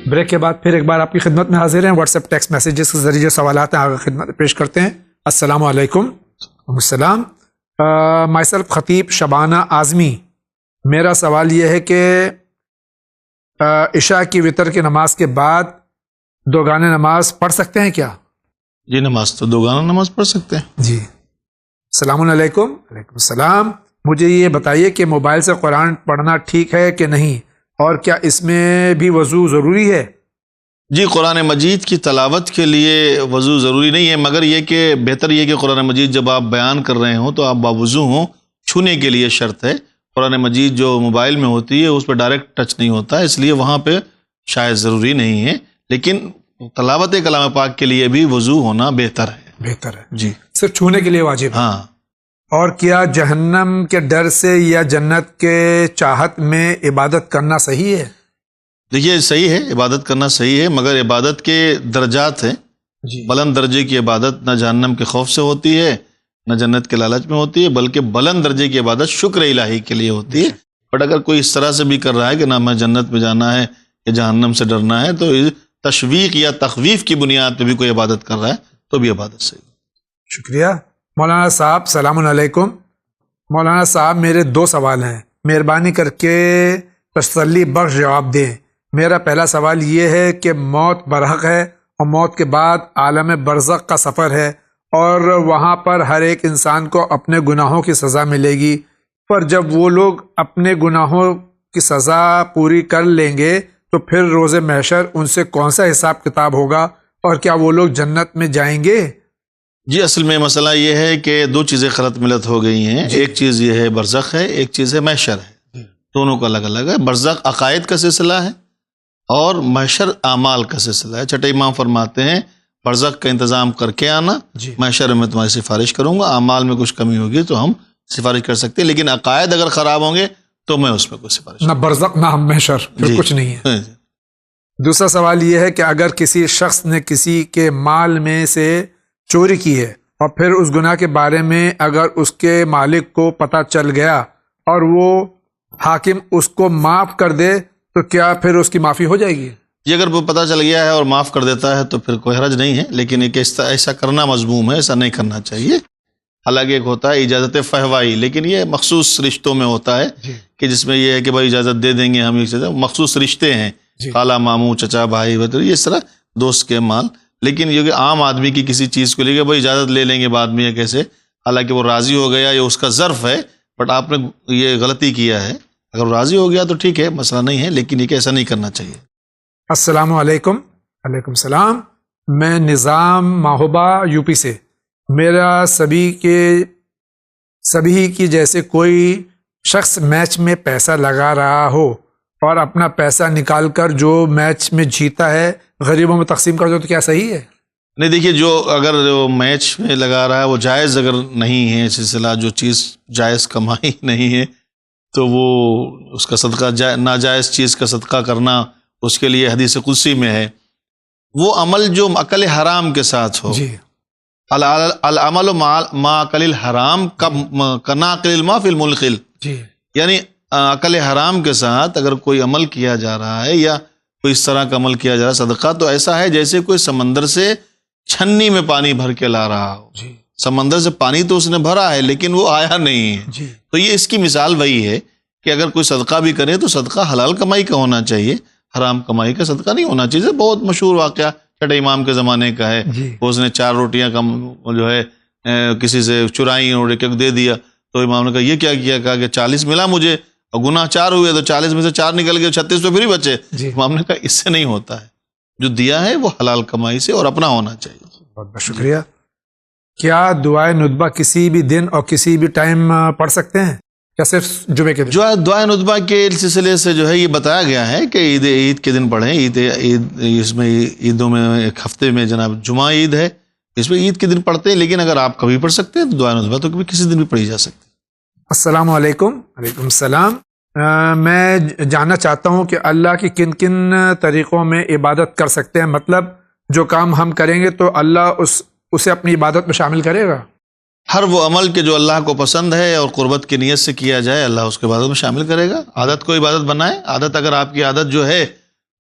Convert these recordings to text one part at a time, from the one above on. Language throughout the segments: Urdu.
بریک کے بعد پھر ایک بار آپ کی خدمت میں حاضر ہیں. واٹس ایپ ٹیکسٹ میسیجز کے ذریعے جو سوالات ہیں آگے خدمت پیش کرتے ہیں. السلام علیکم. وعلیکم السلام. مائی سیلف خطیب شبانہ اعظمی. میرا سوال یہ ہے کہ عشاء کی وتر کی نماز کے بعد دوگانے نماز پڑھ سکتے ہیں کیا؟ جی نماز تو دوگانہ نماز پڑھ سکتے ہیں. جی. السلام علیکم. وعلیکم السلام. مجھے یہ بتائیے کہ موبائل سے قرآن پڑھنا ٹھیک ہے کہ نہیں، اور کیا اس میں بھی وضو ضروری ہے؟ جی قرآن مجید کی تلاوت کے لیے وضو ضروری نہیں ہے، مگر یہ کہ بہتر یہ کہ قرآن مجید جب آپ بیان کر رہے ہوں تو آپ باوضو ہوں. چھونے کے لیے شرط ہے. قرآن مجید جو موبائل میں ہوتی ہے اس پہ ڈائریکٹ ٹچ نہیں ہوتا، اس لیے وہاں پہ شاید ضروری نہیں ہے، لیکن تلاوت کلام پاک کے لیے بھی وضو ہونا بہتر ہے. بہتر ہے جی. صرف چھونے کے لیے واجب ہے. ہاں. اور کیا جہنم کے ڈر سے یا جنت کے چاہت میں عبادت کرنا صحیح ہے؟ دیکھیے صحیح ہے، عبادت کرنا صحیح ہے، مگر عبادت کے درجات ہیں. جی. بلند درجے کی عبادت نہ جہنم کے خوف سے ہوتی ہے نہ جنت کے لالچ میں ہوتی ہے، بلکہ بلند درجے کی عبادت شکر الہی کے لیے ہوتی ہے. بٹ اگر کوئی اس طرح سے بھی کر رہا ہے کہ نہ میں جنت میں جانا ہے یا جہنم سے ڈرنا ہے، تو تشویق یا تخویف کی بنیاد پہ بھی کوئی عبادت کر رہا ہے تو بھی عبادت صحیح. شکریہ. مولانا صاحب السلام علیکم. مولانا صاحب میرے 2 سوال ہیں، مہربانی کر کے تسلی بخش جواب دیں. میرا پہلا سوال یہ ہے کہ موت برحق ہے اور موت کے بعد عالم برزخ کا سفر ہے، اور وہاں پر ہر ایک انسان کو اپنے گناہوں کی سزا ملے گی، پر جب وہ لوگ اپنے گناہوں کی سزا پوری کر لیں گے تو پھر روز محشر ان سے کون سا حساب کتاب ہوگا، اور کیا وہ لوگ جنت میں جائیں گے؟ جی اصل میں مسئلہ یہ ہے کہ 2 چیزیں خلط ملت ہو گئی ہیں. ایک چیز یہ ہے برزخ ہے، ایک چیز ہے محشر ہے. دونوں کا الگ الگ ہے. برزخ عقائد کا سلسلہ ہے اور محشر اعمال کا سلسلہ ہے. چھٹے امام فرماتے ہیں برزخ کا انتظام کر کے آنا، محشر میں تمہاری سفارش کروں گا. اعمال میں کچھ کمی ہوگی تو ہم سفارش کر سکتے ہیں، لیکن عقائد اگر خراب ہوں گے تو میں اس میں کوئی سفارش نہ برزخ نہ محشر، پھر کچھ نہیں ہے. دوسرا سوال یہ ہے کہ اگر کسی شخص نے کسی کے مال میں سے چوری کی ہے اور پھر اس گناہ کے بارے میں اگر اس کے مالک کو پتہ چل گیا اور وہ حاکم اس کو معاف کر دے تو کیا پھر اس کی معافی ہو جائے گی؟ یہ اگر وہ پتہ چل گیا ہے اور معاف کر دیتا ہے تو پھر کوئی حرج نہیں ہے، لیکن ایک ایسا کرنا مذموم ہے، ایسا نہیں کرنا چاہیے. حالانکہ ایک ہوتا ہے اجازت فہوائی، لیکن یہ مخصوص رشتوں میں ہوتا ہے کہ جس میں یہ ہے کہ بھائی اجازت دے دیں گے ہم. ایک مخصوص رشتے ہیں، خالہ ماموں چچا بھائی یہ اس طرح دوست کے مال. لیکن یہ کہ عام آدمی کی کسی چیز کو لے کے بھائی اجازت لے لیں گے بعد میں یا کیسے، حالانکہ وہ راضی ہو گیا یا اس کا ظرف ہے، بٹ آپ نے یہ غلطی کیا ہے. اگر وہ راضی ہو گیا تو ٹھیک ہے، مسئلہ نہیں ہے، لیکن یہ کہ ایسا نہیں کرنا چاہیے. السلام علیکم. وعلیکم السلام. میں نظام ماہوبہ یو پی سے. میرا سبھی کی جیسے کوئی شخص میچ میں پیسہ لگا رہا ہو اور اپنا پیسہ نکال کر جو میچ میں جیتا ہے غریبوں میں تقسیم کر دو تو کیا صحیح ہے؟ نہیں دیکھیے، جو اگر جو میچ میں لگا رہا ہے وہ جائز اگر نہیں ہے سلسلہ، جو چیز جائز کمائی نہیں ہے تو وہ اس کا صدقہ ناجائز چیز کا صدقہ کرنا اس کے لیے حدیث قدسی میں ہے. وہ عمل جو عقل حرام کے ساتھ ہو، العمل ما عقل الحرام کناقل الماء فی الملقل، یعنی عقل حرام کے ساتھ اگر کوئی عمل کیا جا رہا ہے یا کوئی اس طرح کا عمل کیا جا رہا ہے صدقہ، تو ایسا ہے جیسے کوئی سمندر سے چھنی میں پانی بھر کے لا رہا ہو. سمندر سے پانی تو اس نے بھرا ہے لیکن وہ آیا نہیں ہے. تو یہ اس کی مثال وہی ہے کہ اگر کوئی صدقہ بھی کرے تو صدقہ حلال کمائی کا ہونا چاہیے، حرام کمائی کا صدقہ نہیں ہونا چاہیے. بہت مشہور واقعہ چھٹے امام کے زمانے کا ہے. اس نے 4 روٹیاں جو ہے کسی سے چرائیں اور ایک دے دیا، تو امام نے کہا یہ کیا کیا؟ کہا کہ 40 ملا مجھے اور گناہ 4 ہوئے، تو 40 میں سے 4 نکل گئے، 36 تو پھر ہی بچے. امام نے کہا اس سے نہیں ہوتا ہے، جو دیا ہے وہ حلال کمائی سے اور اپنا ہونا چاہیے. بہت بہت شکریہ. کیا دعائے ندبہ کسی بھی دن اور کسی بھی ٹائم پڑھ سکتے ہیں یا صرف جمعے کے دن؟ جو دعائے ندبہ کے سلسلے سے جو ہے یہ بتایا گیا ہے کہ عید کے دن پڑھیں. عید اس میں عیدوں میں ایک ہفتے میں جناب جمعہ عید ہے، اس میں عید کے دن پڑھتے ہیں، لیکن اگر آپ کبھی پڑھ سکتے ہیں تو دعائے ندبہ تو کبھی کسی دن بھی پڑھی جا سکتی ہے. السلام علیکم. وعلیکم السلام. میں جاننا چاہتا ہوں کہ اللہ کی کن کن طریقوں میں عبادت کر سکتے ہیں، مطلب جو کام ہم کریں گے تو اللہ اسے اپنی عبادت میں شامل کرے گا؟ ہر وہ عمل کہ جو اللہ کو پسند ہے اور قربت کی نیت سے کیا جائے اللہ اس کو عبادت میں شامل کرے گا. عادت کو عبادت بنائے. عادت اگر آپ کی عادت جو ہے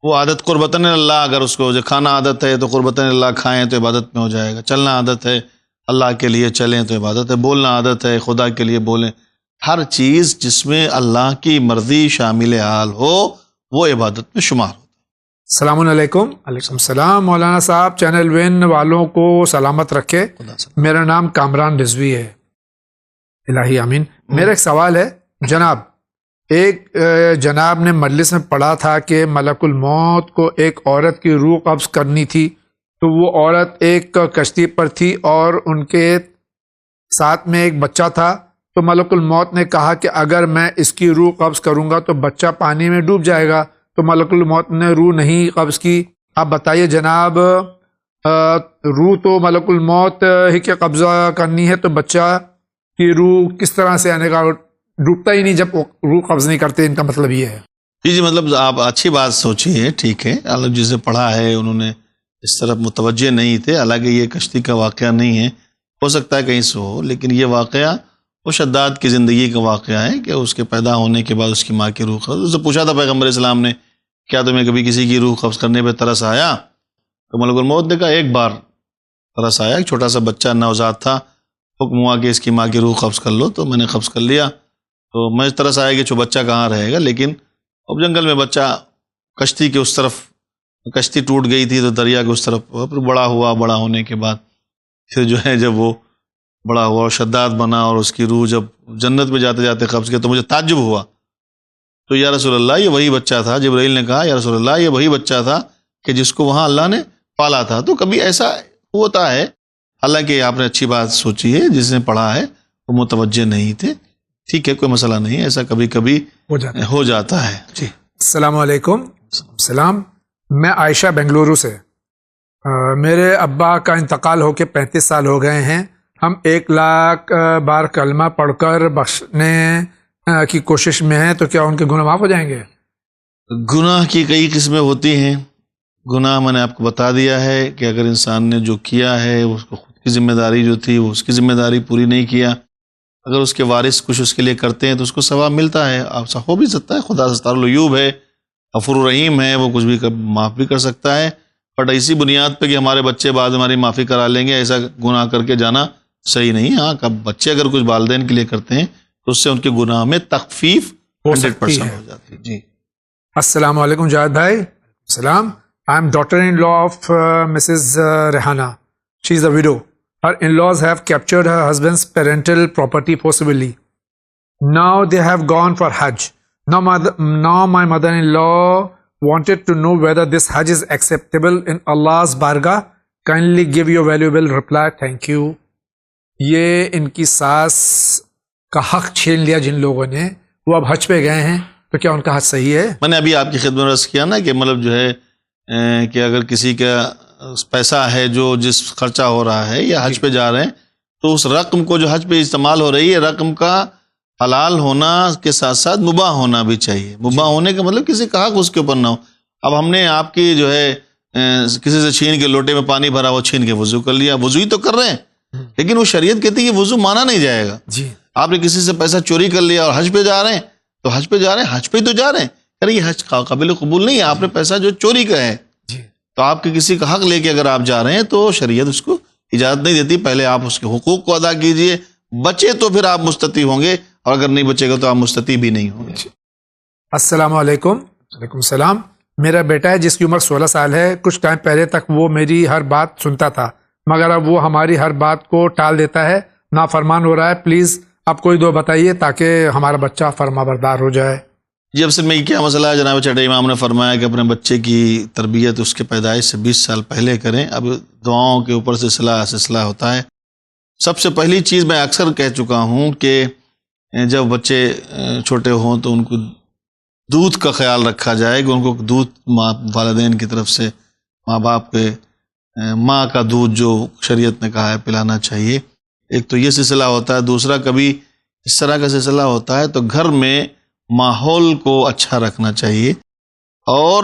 وہ عادت قربتاً اللہ، اگر اس کو جو کھانا عادت ہے تو قربتاً اللہ کھائیں تو عبادت میں ہو جائے گا، چلنا عادت ہے اللہ کے لیے چلیں تو عبادت ہے، بولنا عادت ہے خدا کے لیے بولیں، ہر چیز جس میں اللہ کی مرضی شامل حال ہو وہ عبادت میں شمار ہو۔ السلام علیکم۔ علیکم السلام مولانا صاحب، چینل وین والوں کو سلامت رکھے۔ میرا نام کامران رضوی ہے، الہی آمین۔ میرا ایک سوال ہے جناب، ایک جناب نے مجلس میں پڑھا تھا کہ ملک الموت کو ایک عورت کی روح قبض کرنی تھی، تو وہ عورت ایک کشتی پر تھی اور ان کے ساتھ میں ایک بچہ تھا، تو ملک الموت نے کہا کہ اگر میں اس کی روح قبض کروں گا تو بچہ پانی میں ڈوب جائے گا، تو ملک الموت نے روح نہیں قبض کی۔ آپ بتائیے جناب، روح تو ملک الموت ہی کے قبضہ کرنی ہے، تو بچہ کی روح کس طرح سے آنے کا، ڈوبتا ہی نہیں جب روح قبض نہیں کرتے، ان کا مطلب یہ ہے؟ جی مطلب آپ اچھی بات سوچی ہے، ٹھیک ہے، اللہ جسے پڑھا ہے انہوں نے اس طرف متوجہ نہیں تھے، حالانکہ یہ کشتی کا واقعہ نہیں ہے، ہو سکتا ہے کہیں سے ہو، لیکن یہ واقعہ وہ شداد کی زندگی کا واقعہ ہے کہ اس کے پیدا ہونے کے بعد اس کی ماں کی روح قبض، اس سے پوچھا تھا پیغمبر اسلام نے کیا تمہیں کبھی کسی کی روح قبض کرنے پہ ترس آیا؟ تو ملک الموت نے کہا ایک بار ترس آیا، ایک چھوٹا سا بچہ نوزاد تھا، حکم ہوا کہ اس کی ماں کی روح قبض کر لو، تو میں نے قبض کر لیا، تو مجھے ترس آیا کہ بچہ کہاں رہے گا، لیکن اب جنگل میں بچہ کشتی کے اس طرف، کشتی ٹوٹ گئی تھی تو دریا کے اس طرف، پھر بڑا ہوا، بڑا ہونے کے بعد پھر جو ہے جب وہ بڑا ہوا اور شداد بنا اور اس کی روح جب جنت میں جاتے جاتے قبض کیا تو مجھے تعجب ہوا، تو یا رسول اللہ یہ وہی بچہ تھا، جبرائیل نے کہا یا رسول اللہ یہ وہی بچہ تھا کہ جس کو وہاں اللہ نے پالا تھا۔ تو کبھی ایسا ہوتا ہے، حالانکہ آپ نے اچھی بات سوچی ہے، جس نے پڑھا ہے وہ متوجہ نہیں تھے، ٹھیک ہے، کوئی مسئلہ نہیں، ایسا کبھی کبھی ہو جاتا ہے۔ جی السلام علیکم۔ السلام، میں عائشہ بنگلورو سے، میرے ابا کا انتقال ہو کے 35 سال ہو گئے ہیں، ہم 1,00,000 بار کلمہ پڑھ کر بخشنے کی کوشش میں ہیں، تو کیا ان کے گناہ معاف ہو جائیں گے؟ گناہ کی کئی قسمیں ہوتی ہیں، گناہ میں نے آپ کو بتا دیا ہے کہ اگر انسان نے جو کیا ہے اس کو خود کی ذمہ داری جو تھی وہ اس کی ذمہ داری پوری نہیں کیا، اگر اس کے وارث کچھ اس کے لیے کرتے ہیں تو اس کو ثواب ملتا ہے، آپ سے ہو بھی سکتا ہے، خدا ستار العیوب ہے، غفور الرحیم ہے، وہ کچھ بھی معاف بھی کر سکتا ہے، بٹ اسی بنیاد پہ کہ ہمارے بچے بعد ہماری معافی کرا لیں گے، ایسا گناہ کر کے جانا صحیح نہیں۔ ہاں بچے اگر کچھ والدین کے لیے کرتے ہیں تو اس سے ان کے گناہ میں تخفیف 100% ہو جاتی ہے۔ جی السلام علیکم جاوید بھائی۔ السلام، I am daughter-in-law of Mrs. Rehana. She is a widow. Her in-laws have captured her husband's parental property forcibly. Now they have gone for Hajj. Now my mother-in-law wanted to know whether this Hajj is acceptable in Allah's bargah. Kindly give your valuable reply. Thank you. یہ ان کی ساس کا حق چھین لیا جن لوگوں نے، وہ اب حج پہ گئے ہیں، تو کیا ان کا حج صحیح ہے؟ میں نے ابھی آپ کی خدمت میں عرض کیا نا کہ مطلب جو ہے کہ اگر کسی کا پیسہ ہے جو جس خرچہ ہو رہا ہے یا حج پہ جا رہے ہیں تو اس رقم کو جو حج پہ استعمال ہو رہی ہے، رقم کا حلال ہونا کے ساتھ ساتھ مباح ہونا بھی چاہیے۔ مباح ہونے کا مطلب کسی کا حق اس کے اوپر نہ ہو۔ اب ہم نے آپ کی جو ہے کسی سے چھین کے لوٹے میں پانی بھرا، وہ چھین کے وضو کر لیا، وضو ہی تو کر رہے ہیں، لیکن وہ شریعت کہتی ہے کہ وضو مانا نہیں جائے گا۔ جی آپ نے کسی سے پیسہ چوری کر لیا اور حج پہ جا رہے ہیں تو حج پہ جا رہے ہیں، حج پہ ہی تو جا رہے ہیں، ارے یہ حج قابل قبول نہیں ہے، آپ نے پیسہ جو چوری کا ہے، تو آپ کے کسی کا حق لے کے اگر آپ جا رہے ہیں تو شریعت اس کو اجازت نہیں دیتی، پہلے آپ اس کے حقوق کو ادا کیجئے، بچے تو پھر آپ مستطیع ہوں گے، اور اگر نہیں بچے گا تو آپ مستطیع بھی نہیں ہوں گے۔ السلام علیکم۔ وعلیکم السلام، میرا بیٹا ہے جس کی عمر 16 سال ہے، کچھ ٹائم پہلے تک وہ میری ہر بات سنتا تھا، مگر اب وہ ہماری ہر بات کو ٹال دیتا ہے، نافرمان ہو رہا ہے، پلیز آپ کوئی دو بتائیے تاکہ ہمارا بچہ فرما بردار ہو جائے۔ جی اصل میں کیا مسئلہ ہے، جناب چٹے امام نے فرمایا کہ اپنے بچے کی تربیت اس کے پیدائش سے 20 سال پہلے کریں، اب دعاؤں کے اوپر سلسلہ ہوتا ہے۔ سب سے پہلی چیز میں اکثر کہہ چکا ہوں کہ جب بچے چھوٹے ہوں تو ان کو دودھ کا خیال رکھا جائے کہ ان کو دودھ والدین کی طرف سے، ماں باپ کے ماں کا دودھ جو شریعت نے کہا ہے پلانا چاہیے، ایک تو یہ سلسلہ ہوتا ہے۔ دوسرا کبھی اس طرح کا سلسلہ ہوتا ہے تو گھر میں ماحول کو اچھا رکھنا چاہیے، اور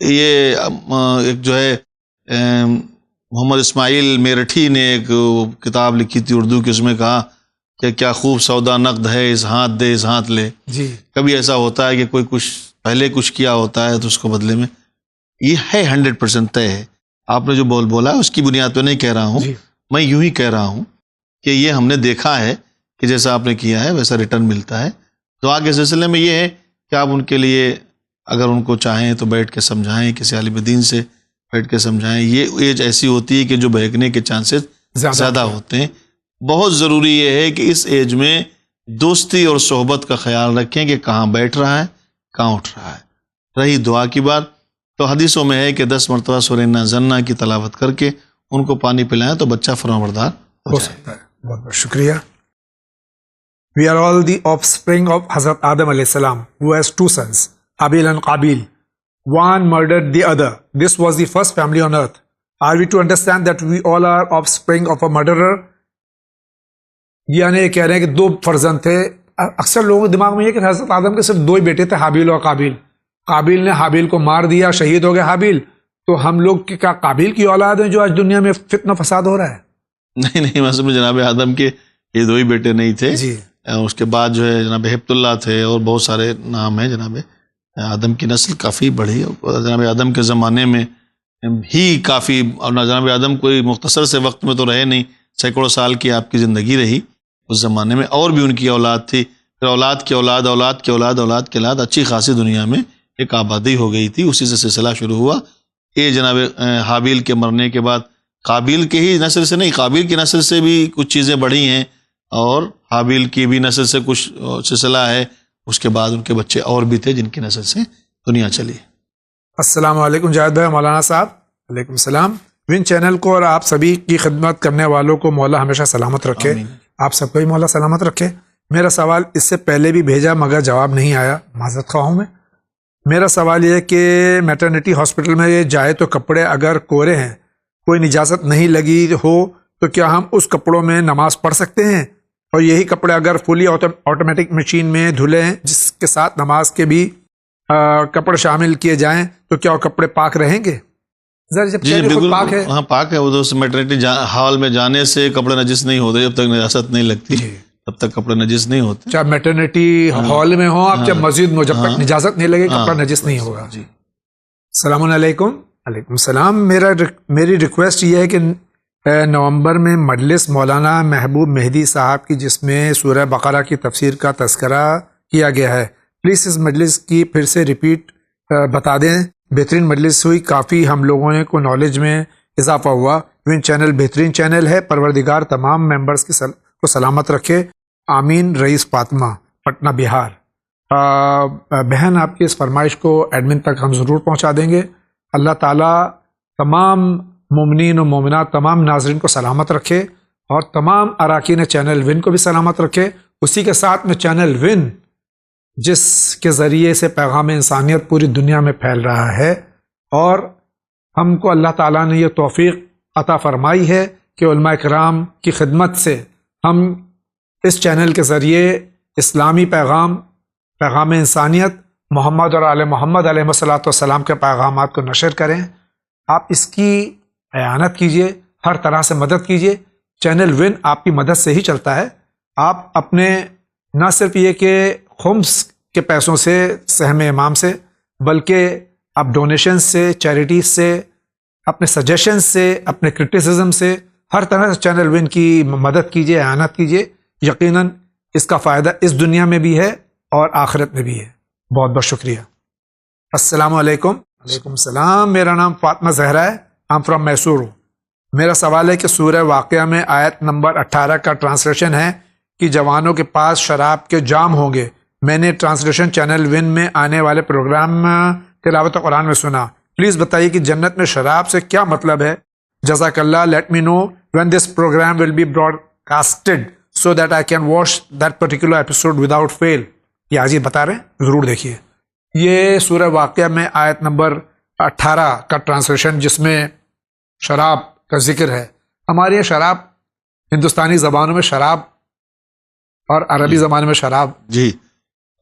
یہ ایک جو ہے محمد اسماعیل میرٹھی نے ایک کتاب لکھی تھی اردو کی، اس میں کہا کہ کیا خوب سودا نقد ہے، اس ہاتھ دے اس ہاتھ لے۔ جی کبھی ایسا ہوتا ہے کہ کوئی کچھ پہلے کچھ کیا ہوتا ہے تو اس کو بدلے میں یہ ہے 100% طے ہے. آپ نے جو بولا اس کی بنیاد پہ نہیں کہہ رہا ہوں, میں یوں ہی کہہ رہا ہوں کہ یہ ہم نے دیکھا ہے کہ جیسا آپ نے کیا ہے ویسا ریٹرن ملتا ہے. دعا کے سلسلے میں یہ ہے کہ آپ ان کے لیے اگر ان کو چاہیں تو بیٹھ کے سمجھائیں, کسی عالم دین سے بیٹھ کے سمجھائیں. یہ ایج ایسی ہوتی ہے کہ جو بہکنے کے چانسز زیادہ ہوتے ہیں. بہت ضروری یہ ہے کہ اس ایج میں دوستی اور صحبت کا خیال رکھیں کہ کہاں بیٹھ رہا ہے, کہاں اٹھ رہا ہے. رہی دعا کی بات, تو حدیثوں میں ہے کہ 10 مرتبہ سورہ انا انزلنا کی تلاوت کر کے ان کو پانی پلائیں تو بچہ فرمانبردار ہو سکتا ہے. بہت بہت شکریہ. We are all the offspring of Hazrat Adam alayhi salam, who has 2 sons, Habil and Qabil. One murdered the other. This was the first family on earth. Are we to understand that we all are offspring of a murderer? یعنی یہ کہہ رہے ہیں کہ 2 فرزند تھے. اکثر لوگوں کے دماغ میں یہ کہ حضرت آدم کے صرف 2 ہی بیٹے تھے, حابیل اور قابیل. قابیل نے حابیل کو مار دیا, شہید ہو گیا حابیل. تو ہم لوگ کیا قابیل کی اولاد ہیں جو آج دنیا میں فتنہ فساد ہو رہا ہے؟ نہیں, مثلا جناب آدم کے یہ 2 ہی بیٹے نہیں تھے. جی. اس کے بعد جو ہے جناب ہبت اللہ تھے اور بہت سارے نام ہیں. جناب آدم کی نسل کافی بڑھی, جناب آدم کے زمانے میں ہی کافی, اور جناب آدم کوئی مختصر سے وقت میں تو رہے نہیں, سینکڑوں سال کی آپ کی زندگی رہی اس زمانے میں, اور بھی ان کی اولاد تھی. پھر اولاد کی اولاد, اولاد کی اولاد, اولاد کی اولاد, اچھی خاصی دنیا میں ایک آبادی ہو گئی تھی. اسی سے سلسلہ شروع ہوا. یہ جناب حابیل کے مرنے کے بعد قابیل کے ہی نسل سے نہیں, قابیل کی نسل سے بھی کچھ چیزیں بڑھی ہیں, اور حابیل کی بھی نسل سے کچھ سلسلہ ہے. اس کے بعد ان کے بچے اور بھی تھے جن کی نسل سے دنیا چلی. السلام علیکم جاوید بھائی, مولانا صاحب. وعلیکم السلام. ون چینل کو اور آپ سبھی کی خدمت کرنے والوں کو مولا ہمیشہ سلامت رکھے. آپ سب کو ہی مولا سلامت رکھے. میرا سوال اس سے پہلے بھی بھیجا مگر جواب نہیں آیا, معذرت خواہ ہوں میں. میرا سوال یہ ہے کہ میٹرنٹی ہاسپٹل میں یہ جائے تو کپڑے اگر کورے ہیں, کوئی نجاست نہیں لگی ہو, تو کیا ہم اس کپڑوں میں نماز پڑھ سکتے ہیں؟ اور یہی کپڑے اگر فلی آٹومیٹک مشین میں دھلے ہیں جس کے ساتھ نماز کے بھی کپڑے شامل کیے جائیں تو کیا وہ کپڑے پاک رہیں گے؟ جی بالکل ہاں پاک ہے. وہ تو میٹرنٹی ہال میں جانے سے کپڑے نجس نہیں ہوتے جب تک نجاست نہیں لگتی, تب تک کپڑے نجس نہیں ہوتے. چاہے میٹرنٹی ہال میں ہو آپ, چاہے مسجد میں, جب تک نجاست نہیں لگے کپڑا نجس نہیں ہوگا. جی. السلام علیکم. وعلیکم السلام. میری ریکویسٹ یہ ہے کہ نومبر میں مجلس مولانا محبوب مہدی صاحب کی جس میں سورہ بقرہ کی تفسیر کا تذکرہ کیا گیا ہے, پلیز اس مجلس کی پھر سے ریپیٹ بتا دیں. بہترین مجلس ہوئی, کافی ہم لوگوں نے کو نالج میں اضافہ ہوا. ون چینل بہترین چینل ہے, پروردگار تمام ممبرز کو سلامت رکھے, آمین. رئیس فاطمہ, پٹنہ, بہار. بہن آپ کی اس فرمائش کو ایڈمن تک ہم ضرور پہنچا دیں گے. اللہ تعالیٰ تمام مومنین و مومنات, تمام ناظرین کو سلامت رکھے, اور تمام اراکین چینل ون کو بھی سلامت رکھے. اسی کے ساتھ میں چینل ون جس کے ذریعے سے پیغام انسانیت پوری دنیا میں پھیل رہا ہے, اور ہم کو اللہ تعالیٰ نے یہ توفیق عطا فرمائی ہے کہ علماء کرام کی خدمت سے ہم اس چینل کے ذریعے اسلامی پیغام انسانیت, محمد اور آل محمد علیہ الصلوۃ والسلام کے پیغامات کو نشر کریں. آپ اس کی اعانت کیجیے, ہر طرح سے مدد کیجیے. چینل ون آپ کی مدد سے ہی چلتا ہے. آپ اپنے نہ صرف یہ کہ خمس کے پیسوں سے, سہم امام سے, بلکہ آپ ڈونیشن سے, چیریٹیز سے, اپنے سجیشن سے, اپنے کرٹیسزم سے, ہر طرح سے چینل ون کی مدد کیجیے, اعانت کیجیے. یقیناً اس کا فائدہ اس دنیا میں بھی ہے اور آخرت میں بھی ہے. بہت بہت شکریہ. السلام علیکم. وعلیکم السلام. میرا نام فاطمہ زہرا ہے, I'm from میسور. میرا سوال ہے کہ سورہ واقعہ میں آیت نمبر 18 کا ٹرانسلیشن ہے کہ جوانوں کے پاس شراب کے جام ہوں گے. میں نے ٹرانسلیشن چینل ون میں آنے والے پروگرام تلاوت قرآن میں سنا. پلیز بتائیے کہ جنت میں شراب سے کیا مطلب ہے؟ جزاک اللہ. Let me know when this program will be broadcasted so that I can watch that particular episode without fail. یہ آج ہی بتا رہے ہیں, ضرور دیکھیے. یہ سورہ واقعہ میں آیت نمبر 18 کا ٹرانسلیشن جس میں شراب کا ذکر ہے. ہمارے یہاں شراب ہندوستانی زبانوں میں شراب اور عربی زبان میں شراب. جی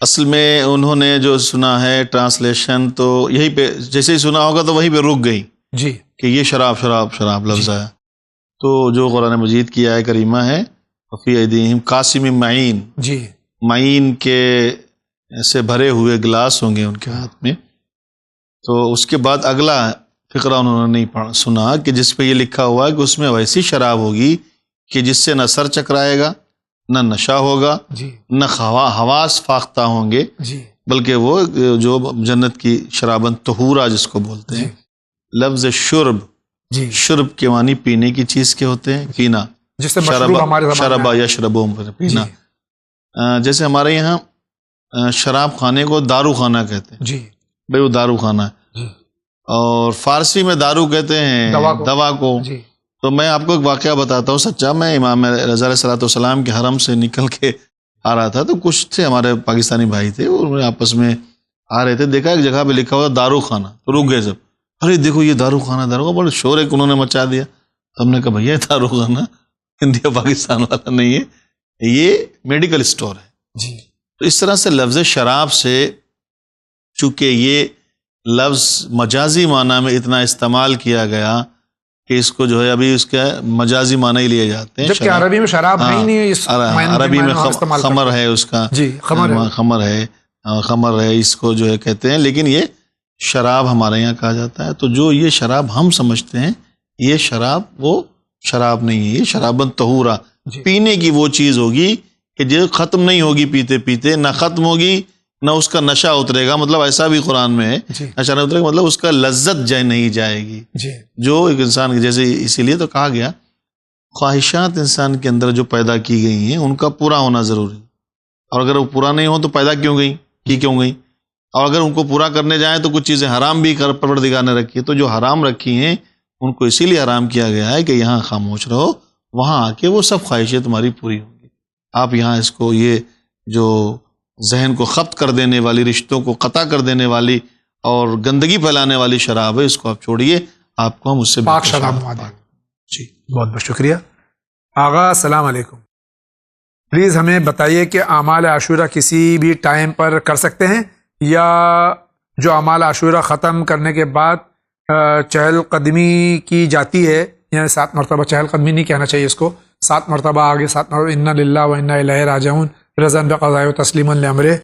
اصل میں انہوں نے جو سنا ہے ٹرانسلیشن تو یہی پہ جیسے ہی سنا ہوگا تو وہیں پہ رک گئی جی کہ یہ شراب شراب شراب لفظ ہے. تو جو قرآن مجید کی آیت کریمہ ہے فی ایدیہم قاسم معین, جی معین کے ایسے بھرے ہوئے گلاس ہوں گے ان کے ہاتھ میں. تو اس کے بعد اگلا فقرہ انہوں نے نہیں سنا کہ جس پہ یہ لکھا ہوا ہے کہ اس میں ویسی شراب ہوگی کہ جس سے نہ سر چکرائے گا، نہ نشہ ہوگا، نہ حواس فاختہ ہوں گے، بلکہ وہ جو جنت کی شرابن طہورا جس کو بولتے ہیں. لفظ شرب، شرب کے معنی پینے کی چیز کے ہوتے ہیں، پینا، جس سے شربا یا شربوں پینا. جیسے ہمارے یہاں شراب خانے کو دارو خانہ کہتے ہیں، بھائی وہ دارو خانہ ہے. اور فارسی میں دارو کہتے ہیں دوا کو. تو میں آپ کو ایک واقعہ بتاتا ہوں سچا. میں امام رضا علیہ الصلوۃ والسلام کے حرم سے نکل کے آ رہا تھا، تو کچھ تھے ہمارے پاکستانی بھائی تھے، انہوں نے آپس میں آ رہے تھے، دیکھا ایک جگہ پہ لکھا ہوا دارو خانہ، تو رک گئے سب. ارے دیکھو یہ دارو خانہ، دارو خانہ، بڑے شور ایک انہوں نے مچا دیا. ہم نے کہا بھیا یہ دارو خانہ انڈیا پاکستان والا نہیں ہے، یہ میڈیکل اسٹور ہے. تو اس طرح سے لفظ شراب سے، چونکہ یہ لفظ مجازی معنی میں اتنا استعمال کیا گیا کہ اس کو جو ہے ابھی اس کے مجازی معنی ہی لیے جاتے ہیں. جبکہ عربی میں شراب نہیں، عربی میں خمر ہے، اس کا خمر ہے، اس کو جو ہے کہتے ہیں، لیکن یہ شراب ہمارے یہاں کہا جاتا ہے. تو جو یہ شراب ہم سمجھتے ہیں، یہ شراب وہ شراب نہیں ہے، یہ شرابن طہورا، پینے کی وہ چیز ہوگی کہ جو ختم نہیں ہوگی پیتے پیتے، نہ ختم ہوگی نہ اس کا نشہ اترے گا. مطلب ایسا بھی قرآن میں ہے نشہ نہیں اترے گا، مطلب اس کا لذت نہیں جائے گی. جو ایک انسان کے جیسے، اسی لیے تو کہا گیا خواہشات انسان کے اندر جو پیدا کی گئی ہیں ان کا پورا ہونا ضروری، اور اگر وہ پورا نہیں ہو تو پیدا کیوں گئی، کیوں گئی. اور اگر ان کو پورا کرنے جائیں تو کچھ چیزیں حرام بھی پروردگار نے رکھی ہے. تو جو حرام رکھی ہیں ان کو اسی لیے حرام کیا گیا ہے کہ یہاں خاموش رہو، وہاں آ کے وہ سب خواہشیں تمہاری پوری ہوں گی. آپ یہاں اس کو، یہ جو ذہن کو خبت کر دینے والی، رشتوں کو قطع کر دینے والی اور گندگی پھیلانے والی شراب ہے، اس کو آپ چھوڑیے، آپ کو ہم اس سے پاک شراب دیں. جی بہت بہت شکریہ. آغا السلام علیکم، پلیز ہمیں بتائیے کہ اعمال عاشورہ کسی بھی ٹائم پر کر سکتے ہیں، یا جو اعمال عاشورہ ختم کرنے کے بعد چہل قدمی کی جاتی ہے، یعنی 7 مرتبہ چہل قدمی نہیں کہنا چاہیے اس کو، 7 مرتبہ آگے 7 مرتبہ انا للہ و انا الیہ راجعون رضا بقضاء و تسلیما لامرہ.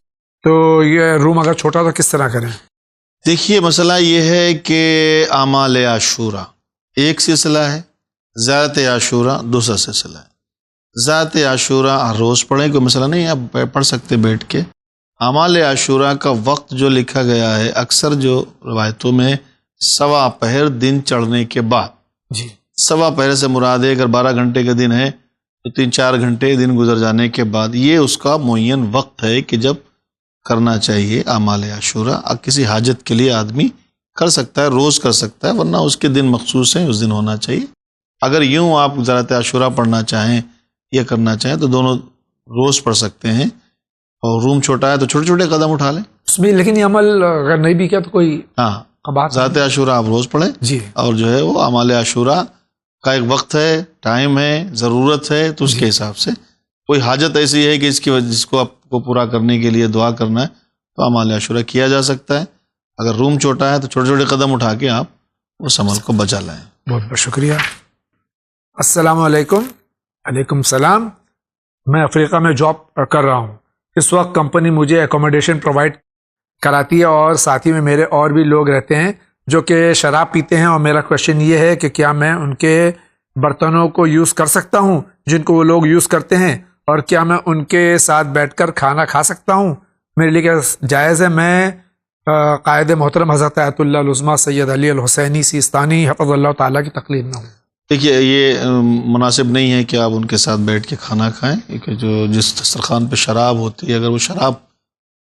تو یہ روم اگر چھوٹا تو کس طرح کریں؟ دیکھیے مسئلہ یہ ہے کہ اعمال عاشورہ ایک سلسلہ ہے، ذات عاشورہ دوسرا سلسلہ ہے. ذات عاشورہ ہر روز پڑھیں، کوئی مسئلہ نہیں، آپ پڑھ سکتے بیٹھ کے. اعمال عاشورہ کا وقت جو لکھا گیا ہے اکثر جو روایتوں میں 1.25 پہر دن چڑھنے کے بعد. 1.25 پہر سے مراد ہے اگر 12 گھنٹے کا دن ہے تو 3-4 گھنٹے دن گزر جانے کے بعد، یہ اس کا معین وقت ہے کہ جب کرنا چاہیے اعمال عاشورہ. کسی حاجت کے لیے آدمی کر سکتا ہے، روز کر سکتا ہے، ورنہ اس کے دن مخصوص ہیں، اس دن ہونا چاہیے. اگر یوں آپ ذات عاشورہ پڑھنا چاہیں یا کرنا چاہیں تو دونوں روز پڑھ سکتے ہیں. اور روم چھوٹا ہے تو چھوٹے چھوٹے قدم اٹھا لیں اس میں، لیکن یہ عمل اگر نہیں بھی کیا تو کوئی ذات عاشورہ آپ روز پڑھیں. اور جو ہے وہ اعمال عاشورہ کا ایک وقت ہے، ٹائم ہے، ضرورت ہے، تو اس کے حساب سے کوئی حاجت ایسی ہے کہ اس کی وجہ جس کو آپ کو پورا کرنے کے لیے دعا کرنا ہے تو اعمال عاشورہ کیا جا سکتا ہے. اگر روم چھوٹا ہے تو چھوٹے چھوٹے قدم اٹھا کے آپ اس عمل کو بچا لائیں. بہت بہت شکریہ. السلام علیکم. علیکم السلام. میں افریقہ میں جاب کر رہا ہوں. اس وقت کمپنی مجھے اکوموڈیشن پرووائڈ کراتی ہے اور ساتھ ہی میں میرے اور بھی لوگ رہتے ہیں جو کہ شراب پیتے ہیں، اور میرا کوشچن یہ ہے کہ کیا میں ان کے برتنوں کو یوز کر سکتا ہوں جن کو وہ لوگ یوز کرتے ہیں، اور کیا میں ان کے ساتھ بیٹھ کر کھانا کھا سکتا ہوں؟ میرے لیے کیا جائز ہے؟ میں قائد محترم حضرت آیت اللہ العظمیٰ سید علی الحسینی سیستانی حفظ اللہ تعالیٰ کی تقلید میں ہوں. دیکھیے یہ مناسب نہیں ہے کہ آپ ان کے ساتھ بیٹھ کے کھانا کھائیں، کیونکہ جو جس دسترخوان پہ شراب ہوتی ہے اگر وہ شراب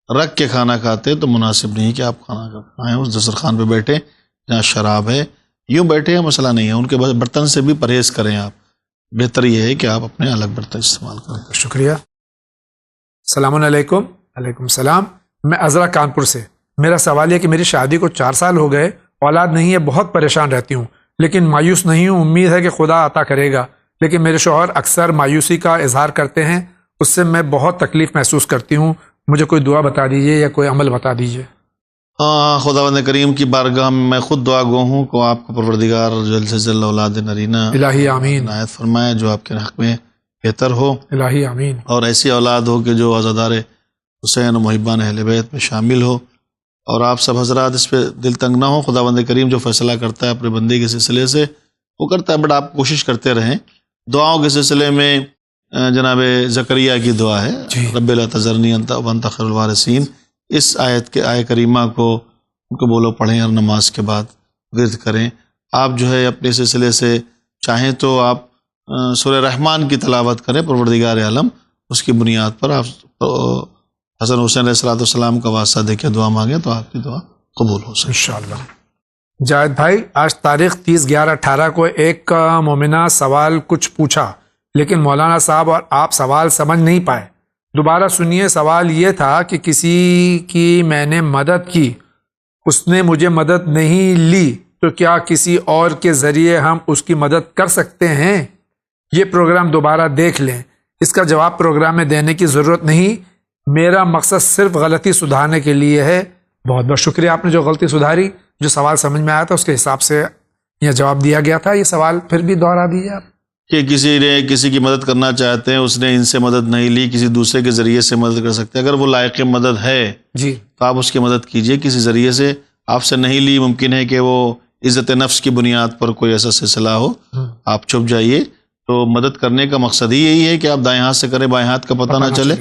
رکھ کے کھانا کھاتے تو مناسب نہیں کہ آپ کھانا کھائیں اس دسترخوان پہ بیٹھیں جہاں شراب ہے. یوں بیٹھے ہیں مسئلہ نہیں ہے، ان کے برتن سے بھی پرہیز کریں. آپ بہتر یہ ہے کہ آپ اپنے الگ برتن استعمال کریں. شکریہ. السلام علیکم. علیکم السلام. میں عذرا کانپور سے. میرا سوال ہے کہ میری شادی کو 4 سال ہو گئے، اولاد نہیں ہے، بہت پریشان رہتی ہوں، لیکن مایوس نہیں ہوں، امید ہے کہ خدا عطا کرے گا. لیکن میرے شوہر اکثر مایوسی کا اظہار کرتے ہیں، اس سے میں بہت تکلیف محسوس کرتی ہوں. مجھے کوئی دعا بتا دیجیے یا کوئی عمل بتا دیجیے. خداوند کریم کی بارگاہ میں میں خود دعا گو ہوں کہ آپ کو پروردگار جل سے جل اولاد نرینہ الہی آمین عنایت فرمائے جو آپ کے حق میں بہتر ہو. الہی آمین. اور ایسی اولاد ہو کہ جو عزادار حسین و محبان اہل بیت میں شامل ہو، اور آپ سب حضرات اس پہ دل تنگ نہ ہو. خداوند کریم جو فیصلہ کرتا ہے اپنے بندے کے سلسلے سے وہ کرتا ہے، بٹ آپ کوشش کرتے رہیں. دعاؤں کے سلسلے میں جناب زکریا کی دعا ہے، رب لا تذرنی وانت خیر الوارثین. اس آیت کے آیہ کریمہ کو ان کو بولو پڑھیں اور نماز کے بعد ورد کریں. آپ جو ہے اپنے سلسلے سے چاہیں تو آپ سورہ رحمان کی تلاوت کریں، پروردگار عالم اس کی بنیاد پر آپ حسن حسین علیہ السلام کا واسطہ دے کے دعا مانگیں تو آپ کی دعا قبول ہو سکے انشاءاللہ. جاوید بھائی، آج تاریخ 30/11/18 کو ایک مومنہ سوال کچھ پوچھا لیکن مولانا صاحب اور آپ سوال سمجھ نہیں پائے. دوبارہ سنیے. سوال یہ تھا کہ کسی کی میں نے مدد کی، اس نے مجھے مدد نہیں لی، تو کیا کسی اور کے ذریعے ہم اس کی مدد کر سکتے ہیں؟ یہ پروگرام دوبارہ دیکھ لیں. اس کا جواب پروگرام میں دینے کی ضرورت نہیں، میرا مقصد صرف غلطی سدھارنے کے لیے ہے. بہت بہت شکریہ، آپ نے جو غلطی سدھاری، جو سوال سمجھ میں آیا تھا اس کے حساب سے یہ جواب دیا گیا تھا. یہ سوال پھر بھی دوہرا دیجیے آپ. کہ کسی نے کسی کی مدد کرنا چاہتے ہیں، اس نے ان سے مدد نہیں لی، کسی دوسرے کے ذریعے سے مدد کر سکتے ہیں. اگر وہ لائق مدد ہے جی تو آپ اس کی مدد کیجئے. کسی ذریعے سے آپ سے نہیں لی، ممکن ہے کہ وہ عزت نفس کی بنیاد پر کوئی ایسا سلسلہ ہو، آپ چھپ جائیے. تو مدد کرنے کا مقصد ہی یہی ہے کہ آپ دائیں ہاتھ سے کریں، بائیں ہاتھ کا پتہ نہ چلے.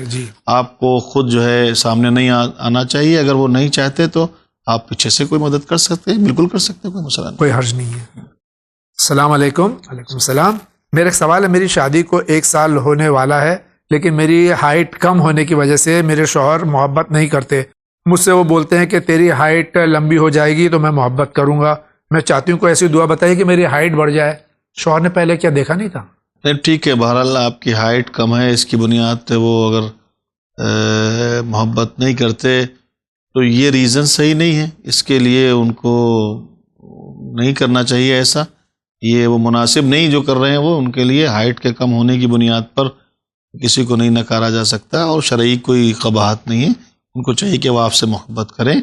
آپ کو خود جو ہے سامنے نہیں آنا چاہیے. اگر وہ نہیں چاہتے تو آپ پیچھے سے کوئی مدد کر سکتے ہیں، بالکل کر سکتے ہیں، کوئی مسئلہ نہیں، کوئی حرج نہیں ہے. السلام علیکم. وعلیکم السلام. میرا ایک سوال ہے. میری شادی کو 1 سال ہونے والا ہے لیکن میری ہائٹ کم ہونے کی وجہ سے میرے شوہر محبت نہیں کرتے. مجھ سے وہ بولتے ہیں کہ تیری ہائٹ لمبی ہو جائے گی تو میں محبت کروں گا. میں چاہتی ہوں کوئی ایسی دعا بتائیے کہ میری ہائٹ بڑھ جائے. شوہر نے پہلے کیا دیکھا نہیں تھا؟ نہیں ٹھیک ہے، بہرحال آپ کی ہائٹ کم ہے، اس کی بنیاد پہ وہ اگر محبت نہیں کرتے تو یہ ریزن صحیح نہیں ہے. اس کے لیے ان کو نہیں کرنا چاہیے ایسا. یہ وہ مناسب نہیں جو کر رہے ہیں. وہ ان کے لیے ہائٹ کے کم ہونے کی بنیاد پر کسی کو نہیں نکارا جا سکتا اور شرعی کوئی قباحت نہیں ہے. ان کو چاہیے کہ وہ آپ سے محبت کریں.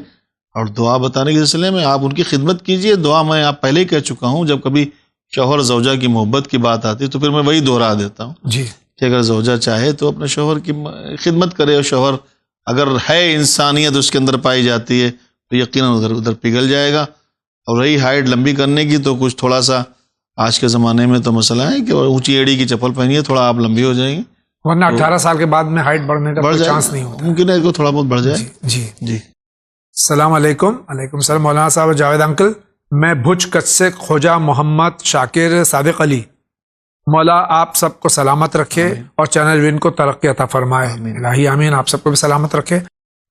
اور دعا بتانے کے سلسلے میں آپ ان کی خدمت کیجئے. دعا میں آپ پہلے ہی کہہ چکا ہوں، جب کبھی شوہر زوجہ کی محبت کی بات آتی تو پھر میں وہی دہرا دیتا ہوں جی کہ اگر زوجہ چاہے تو اپنے شوہر کی خدمت کرے، اور شوہر اگر ہے انسانیت اس کے اندر پائی جاتی ہے تو یقیناً ادھر پگھل جائے گا. اور رہی ہائٹ لمبی کرنے کی تو کچھ تھوڑا سا آج کے زمانے میں تو مسئلہ ہے کہ اونچی ایڑی کی چپل پہنیے، تھوڑا آپ لمبی ہو جائیں گے، ورنہ 18 سال کے بعد میں ہائٹ بڑھنے کا کوئی چانس نہیں ہوتا. ممکن ہے کہ تھوڑا بہت بڑھ جائے. جی جی السلام علیکم. وعلیکم السلام. مولانا صاحب جاوید انکل، میں بھج کچھ سے خواجہ محمد شاکر صادق علی. مولا آپ سب کو سلامت رکھے اور چینل وین کو ترقی عطا فرمائے. الہی آمین. آپ سب کو بھی سلامت رکھے.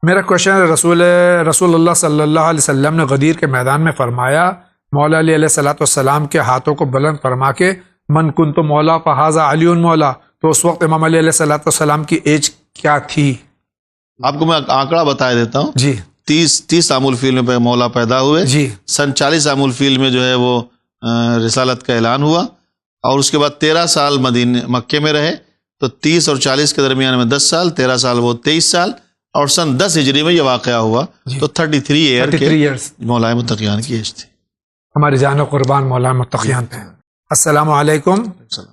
میرا کوشچن ہے، رسول اللہ صلی اللہ علیہ وسلم نے غدیر کے میدان میں فرمایا، مولا علی علیہ السلام کے ہاتھوں کو بلند فرما کے من کنت مولا فہذا علی مولا. تو اس وقت امام علی علیہ السلام کی ایج کیا تھی؟ آپ کو میں آنکڑا بتا دیتا ہوں. جی 30 عام الفیل میں مولا پیدا ہوئے. جی سن 40 عام الفیل میں جو ہے وہ رسالت کا اعلان ہوا، اور اس کے بعد 13 سال مکے میں رہے. تو 30 اور 40 کے درمیان میں 10 سال، 13 سال وہ 23 سال، اور سن 10 ہجری میں یہ واقعہ ہوا. تو 33 ایئر مولا متقیان کی ایج تھی. ہماری جان و قربان مولانا متقیان پہ. السلام علیکم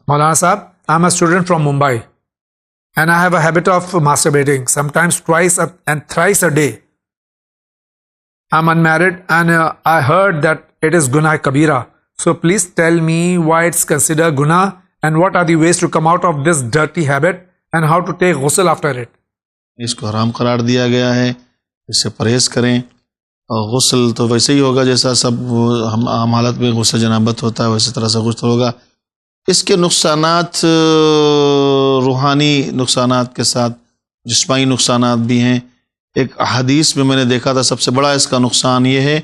مولانا صاحب. I'm a student from Mumbai and I have a habit of masturbating sometimes twice and thrice a day. I'm unmarried and I heard that it is Gunah Kabira. So please tell me why it's considered Gunah and what are the ways to come out of this dirty habit and how to take ghusl after it. اس کو حرام قرار دیا گیا ہے، اس سے پرہیز کریں. اور غسل تو ویسے ہی ہوگا جیسا سب ہم حالت میں غسل جنابت ہوتا ہے، ویسے طرح سے غسل ہوگا. اس کے نقصانات روحانی نقصانات کے ساتھ جسمانی نقصانات بھی ہیں. ایک حدیث میں نے دیکھا تھا، سب سے بڑا اس کا نقصان یہ ہے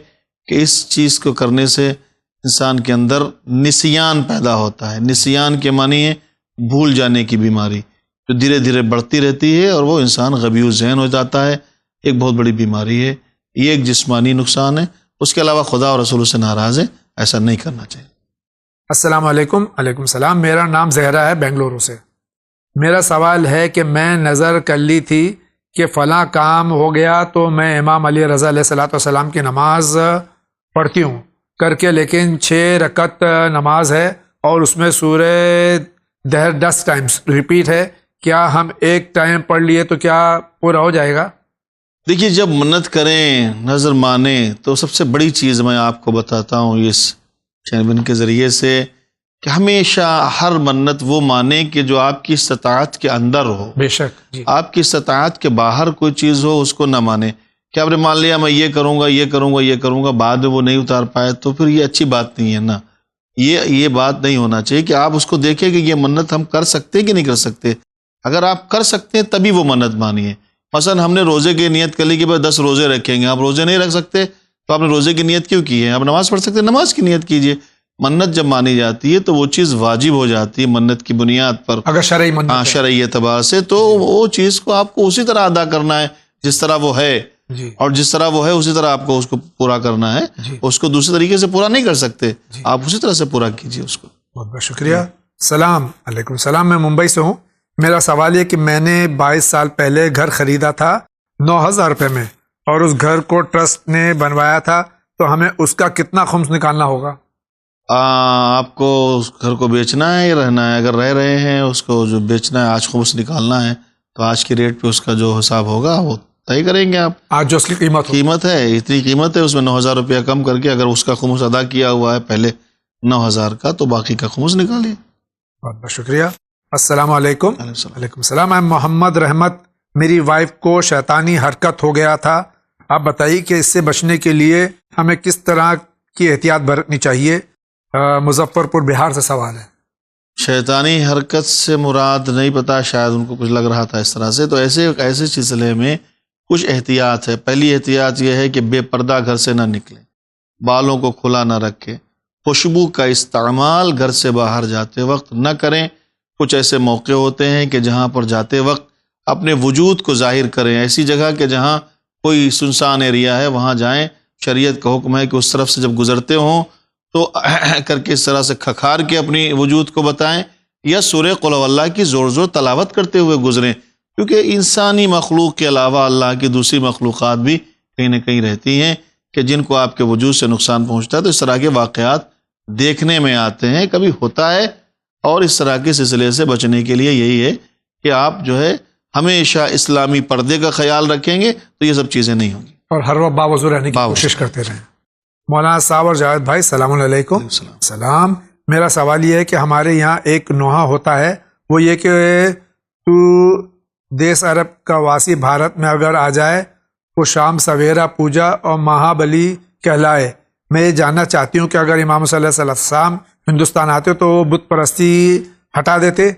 کہ اس چیز کو کرنے سے انسان کے اندر نسیان پیدا ہوتا ہے. نسیان کے معنی ہے بھول جانے کی بیماری، جو دھیرے دھیرے بڑھتی رہتی ہے اور وہ انسان غبی ذہن ہو جاتا ہے. ایک بہت بڑی بیماری ہے یہ. ایک جسمانی نقصان ہے، اس کے علاوہ خدا اور رسول سے ناراض ہے، ایسا نہیں کرنا چاہیے. السلام علیکم. وعلیکم السلام. میرا نام زہرا ہے، بنگلورو سے. میرا سوال ہے کہ میں نظر کر لی تھی کہ فلاں کام ہو گیا تو میں امام علی رضا علیہ السلام کی نماز پڑھتی ہوں کر کے، لیکن 6 رکعت نماز ہے اور اس میں سورہ دہر 10 ٹائمز ریپیٹ ہے. کیا ہم ایک ٹائم پڑھ لیے تو کیا پورا ہو جائے گا؟ دیکھیے جب منت کریں نظر مانیں تو سب سے بڑی چیز میں آپ کو بتاتا ہوں اس چینل کے ذریعے سے کہ ہمیشہ ہر منت وہ مانیں کہ جو آپ کی استطاعت کے اندر ہو. بے شک جی. آپ کی استطاعت کے باہر کوئی چیز ہو اس کو نہ مانیں. کہ آپ نے مان لیا میں یہ کروں گا یہ کروں گا یہ کروں گا، بعد میں وہ نہیں اتار پائے تو پھر یہ اچھی بات نہیں ہے نا. یہ بات نہیں ہونا چاہیے کہ آپ اس کو دیکھیں کہ یہ منت ہم کر سکتے کہ نہیں کر سکتے. اگر آپ کر سکتے ہیں تبھی وہ منت مانیے. مثلا ہم نے روزے کی نیت کر لی کہ بھائی 10 روزے رکھیں گے، آپ روزے نہیں رکھ سکتے تو آپ نے روزے کی نیت کیوں کی ہے؟ آپ نماز پڑھ سکتے ہیں، نماز کی نیت کیجئے. منت جب مانی جاتی ہے تو وہ چیز واجب ہو جاتی ہے منت کی بنیاد پر، اگر شرعی منت ہے. شرعی اعتبار سے تو وہ چیز کو آپ کو اسی طرح ادا کرنا ہے جس طرح وہ ہے. جی. اور جس طرح وہ ہے اسی طرح آپ کو اس کو پورا کرنا ہے. جی. اس کو دوسرے طریقے سے پورا نہیں کر سکتے. جی. آپ اسی طرح سے پورا کیجئے اس کو. بہت بہت شکریہ. سلام علیکم. سلام، میں ممبئی سے ہوں. میرا سوال یہ کہ میں نے 22 سال پہلے گھر خریدا تھا 9,000 روپے میں، اور اس گھر کو ٹرسٹ نے بنوایا تھا، تو ہمیں اس کا کتنا خمس نکالنا ہوگا؟ آپ کو اس گھر کو بیچنا ہے یا رہنا ہے؟ اگر رہ رہے ہیں اس کو جو بیچنا ہے آج خمس نکالنا ہے تو آج کی ریٹ پہ اس کا جو حساب ہوگا وہ طے کریں گے آپ. آج جو اس کی قیمت ہے اتنی قیمت ہے، اس میں 9,000 روپیہ کم کر کے اگر اس کا خمس ادا کیا ہوا ہے پہلے 9,000 کا تو باقی کا خمس نکالیے. بہت بہت شکریہ. السلام علیکم. وعلیکم السلام. میں محمد رحمت. میری وائف کو شیطانی حرکت ہو گیا تھا. آپ بتائیے کہ اس سے بچنے کے لیے ہمیں کس طرح کی احتیاط برتنی چاہیے؟ مظفر پور بہار سے سوال ہے. شیطانی حرکت سے مراد نہیں پتا، شاید ان کو کچھ لگ رہا تھا اس طرح سے. تو ایسے سلسلے میں کچھ احتیاط ہے. پہلی احتیاط یہ ہے کہ بے پردہ گھر سے نہ نکلیں، بالوں کو کھلا نہ رکھیں، خوشبو کا استعمال گھر سے باہر جاتے وقت نہ کریں. کچھ ایسے موقع ہوتے ہیں کہ جہاں پر جاتے وقت اپنے وجود کو ظاہر کریں. ایسی جگہ کہ جہاں کوئی سنسان ایریا ہے وہاں جائیں. شریعت کا حکم ہے کہ اس طرف سے جب گزرتے ہوں تو کر کے اس طرح سے کھکھار کے اپنی وجود کو بتائیں، یا سورہ قل هو اللہ کی زور زور تلاوت کرتے ہوئے گزریں. کیونکہ انسانی مخلوق کے علاوہ اللہ کی دوسری مخلوقات بھی کہیں نہ کہیں رہتی ہیں کہ جن کو آپ کے وجود سے نقصان پہنچتا ہے. تو اس طرح کے واقعات دیکھنے میں آتے ہیں، کبھی ہوتا ہے. اور اس طرح کے سلسلے سے بچنے کے لیے یہی ہے کہ آپ جو ہے ہمیشہ اسلامی پردے کا خیال رکھیں گے تو یہ سب چیزیں نہیں ہوں گی، اور ہر وقت باوضو رہنے کی کوشش کرتے رہیں. مولانا صاحب اور جاوید بھائی السلام علیکم. سلام. میرا سوال یہ ہے کہ ہمارے یہاں ایک نوحہ ہوتا ہے، وہ یہ کہ تو دیس عرب کا واسی بھارت میں اگر آ جائے وہ شام سویرا پوجا اور مہابلی کہلائے. میں یہ جاننا چاہتی ہوں کہ اگر امام صلی اللہ علیہ وسلم ہندوستان آتے تو وہ بت پرستی ہٹا دیتے.